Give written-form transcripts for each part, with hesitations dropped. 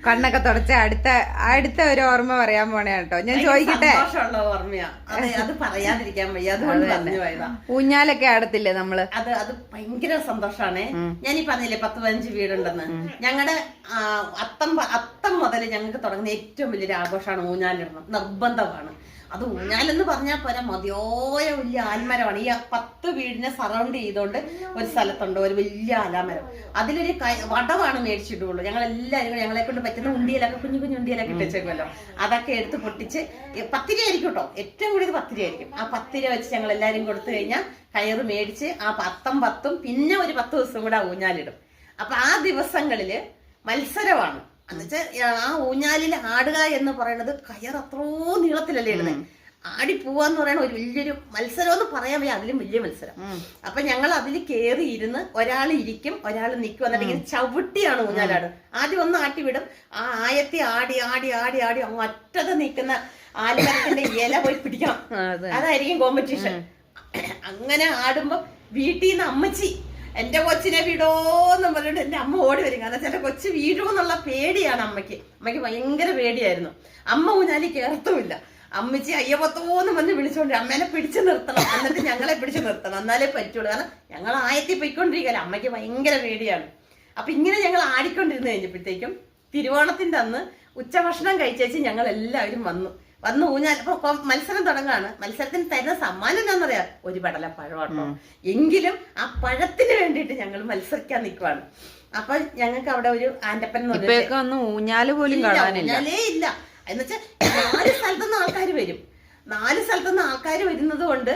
കണ്ണൊക്കെ തുടച്ച അടുത്ത ഒരു ഓർമ്മ പറയാൻ പോണേ കേട്ടോ. ഞാൻ ചോദിക്കട്ടെ, ഓർമ്മയാ അത് പറയാതിരിക്കാൻ വയ്യ, അതുകൊണ്ട് പറഞ്ഞു പോയതാ. ഊഞ്ഞാലൊക്കെ ആടത്തില്ലേ നമ്മള്? അത് ഭയങ്കര സന്തോഷാണ്. ഞാനീ പറഞ്ഞില്ലേ 10-15 വീടുണ്ടെന്ന്. ഞങ്ങളുടെ അത്തം മുതൽ ഞങ്ങൾക്ക് തുടങ്ങുന്ന ഏറ്റവും വലിയൊരു ആഘോഷമാണ് ഊഞ്ഞാലിടണം, നിർബന്ധമാണ്. അത് ഊഞ്ഞാലെന്ന് പറഞ്ഞാൽ പോരാ, മതിയായ വലിയ ആൽമരമാണ്. ഈ 10 വീടിനെ സറൗണ്ട് ചെയ്തോണ്ട് ഒരു സ്ഥലത്തുണ്ട് ഒരു വലിയ ആലാമരം. അതിലൊരു വടമാണ് മേടിച്ചിട്ടുള്ളൂ. ഞങ്ങളെല്ലാവരും ഞങ്ങളെ കൊണ്ട് പറ്റുന്ന ഉണ്ടിയിലൊക്കെ കുഞ്ഞു കുഞ്ഞു ഉണ്ടിയിലൊക്കെ ഇട്ടേക്കുമല്ലോ, അതൊക്കെ എടുത്ത് പൊട്ടിച്ച് 10 രൂപ ആയിരിക്കും കേട്ടോ, ഏറ്റവും കൂടിയത് 10 രൂപ ആയിരിക്കും. ആ 10 രൂപ വെച്ച് ഞങ്ങൾ എല്ലാവരും കൊടുത്തു കഴിഞ്ഞാൽ കയറ് മേടിച്ച് ആ 10 പിന്നെ ഒരു 10 ദിവസം കൂടെ ഊഞ്ഞാലിടും. അപ്പൊ ആ ദിവസങ്ങളില് മത്സരമാണ്. എന്നുവെച്ചാൽ ആ ഊഞ്ഞാലിൽ ആടുക എന്ന് പറയുന്നത് കയർ അത്രോ നീളത്തിലല്ലേ ഇടുന്നത്. ആടി പോവാന്ന് പറയുന്ന ഒരു വലിയൊരു മത്സരം എന്ന് പറയാൻ വയ്യ, അതിലും വലിയ മത്സരം. അപ്പൊ ഞങ്ങൾ അതിൽ കയറി ഇരുന്ന് ഒരാൾ ഇരിക്കും, ഒരാൾ നിൽക്കും, എന്നിട്ട് ഇങ്ങനെ ചവിട്ടിയാണ് ഊഞ്ഞാലാട്. ആദ്യം ഒന്ന് ആട്ടി വിടും, ആ ആയത്തി ആടി ആടി ആടി ആടി അങ്ങ് ഒറ്റത് നിൽക്കുന്ന ആൽമരത്തിന്റെ ഇല പോയി പിടിക്കണം. അതായിരിക്കും കോമ്പറ്റീഷൻ. അങ്ങനെ ആടുമ്പോ വീട്ടിൽ നിന്ന് അമ്മച്ചി എന്റെ കൊച്ചിനെ വിടോന്നും പറഞ്ഞിട്ട് എന്റെ അമ്മ ഓടി വരും. കാരണം ചില കൊച്ചു വീഴുമെന്നുള്ള പേടിയാണ് അമ്മയ്ക്ക്. അമ്മയ്ക്ക് ഭയങ്കര പേടിയായിരുന്നു. അമ്മ ഊഞ്ഞാലി കേറത്തുമില്ല. അമ്മച്ചി അയ്യപ്പത്തോന്ന് വന്ന് വിളിച്ചോണ്ട് അമ്മേനെ പിടിച്ചു നിർത്തണം, എന്നിട്ട് ഞങ്ങളെ പിടിച്ചു നിർത്തണം, എന്നാലേ പറ്റുള്ളൂ. കാരണം ഞങ്ങൾ ആയത്തി പൊയ്ക്കൊണ്ടിരിക്കല്ലേ, അമ്മയ്ക്ക് ഭയങ്കര പേടിയാണ്. അപ്പൊ ഇങ്ങനെ ഞങ്ങൾ ആടിക്കൊണ്ടിരുന്ന് കഴിഞ്ഞപ്പോഴത്തേക്കും തിരുവോണത്തിന്റെ അന്ന് ഉച്ചഭക്ഷണം കഴിച്ചേച്ച് ഞങ്ങൾ എല്ലാവരും വന്ന് ഊഞ്ഞാൽ. അപ്പൊ മത്സരം തുടങ്ങാണ്. മത്സരത്തിന് തരുന്ന സമ്മാനം എന്താണെന്നറിയാം, ഒരു പടലപ്പഴം കേട്ടോ. എങ്കിലും ആ പഴത്തിന് വേണ്ടിയിട്ട് ഞങ്ങൾ മത്സരിക്കാൻ നിൽക്കുവാണ്. അപ്പൊ ഞങ്ങൾക്ക് അവിടെ ഒരു ആന്റപ്പൻ ഊഞ്ഞാല് പോലും ഊഞ്ഞാലേ ഇല്ല. എന്നുവെച്ചാൽ 4 സ്ഥലത്തുനിന്ന് ആൾക്കാർ വരും. 4 സ്ഥലത്തുനിന്ന് ആൾക്കാർ വരുന്നത് കൊണ്ട്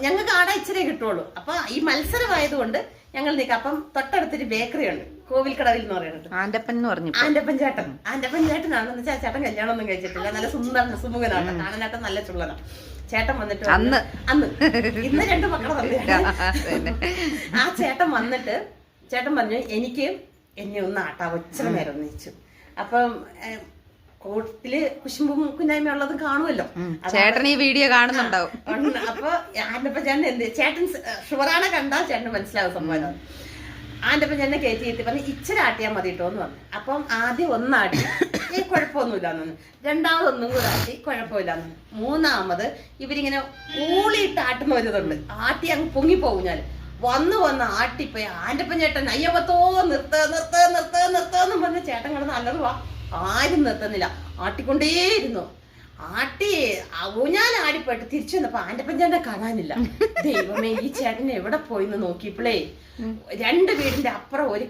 ഞങ്ങൾക്ക് ആടെ ഇച്ചിരി കിട്ടുള്ളൂ. അപ്പൊ ഈ മത്സരമായതുകൊണ്ട് ഞങ്ങൾ നിൽക്കാം. അപ്പം തൊട്ടടുത്തൊരു ബേക്കറി ഉണ്ട്, കോവിൽക്കടവിൽ എന്ന് പറയുന്നത്. ആന്റപ്പൻ ചേട്ടനാണെന്ന് വെച്ചാൽ ചേട്ടൻ കല്യാണം ഒന്നും കഴിച്ചിട്ടില്ല, നല്ല സുന്ദരൻ സുമുഖനാണ്, കാണാനായിട്ട് നല്ല ചുള്ളനാണ്. ചേട്ടൻ വന്നിട്ട് അന്ന് ഇന്ന് 2 മക്കളെ വന്നു. ആ ചേട്ടൻ വന്നിട്ട് ചേട്ടൻ പറഞ്ഞു എന്നെ ഒന്ന് ആട്ടാ, ഒച്ചര നേരം ഒന്നിച്ചു. അപ്പം കോട്ടില് കുശുമ്പും കുന്നായ്മ ഉള്ളതും കാണുമല്ലോ, ചേട്ടൻ ഈ വീഡിയോ കാണുന്നുണ്ടാവും. അപ്പൊ ആന്റപ്പൻ ചേട്ടൻ ചേട്ടൻ ഷുവറാണെ കണ്ടാൽ ചേട്ടന് മനസ്സിലാവും സംഭവം. ആന്റപ്പൻ ചേട്ടനെ കയറ്റി പറഞ്ഞ് ഇച്ചിരി ആട്ടിയാൽ മതി കേട്ടോ എന്ന് പറഞ്ഞു. അപ്പം ആദ്യം ഒന്നാട്ടി കുഴപ്പമൊന്നുമില്ലാന്നു, രണ്ടാമതൊന്നും കൂടെ ആട്ടി കുഴപ്പമില്ലാന്നു, മൂന്നാമത് ഇവരിങ്ങനെ ഊളിയിട്ട് ആട്ടുന്ന ഒരിതുണ്ട്, ആട്ടി അങ്ങ് പൊങ്ങിപ്പോകും. ഞാൻ വന്ന് ആട്ടിപ്പോയി ആന്റപ്പൻ ചേട്ടൻ അയ്യപ്പത്തോ നിർത്തുന്നു പറഞ്ഞ് ചേട്ടൻ കിടന്ന് അല്ലറുവാ, ആരും നിർത്തുന്നില്ല, ആട്ടിക്കൊണ്ടേയിരുന്നു. ഊഞ്ഞാൽ ആടിപ്പോയിട്ട് തിരിച്ചു വന്നപ്പോ ആന്റപ്പൻ ചേട്ടനെ കാണാനില്ല. ദൈവമേ, ഈ ചേട്ടൻ എവിടെ പോയിന്ന് നോക്കിയപ്പോഴേ 2 വീടിന്റെ അപ്പുറം ഒരു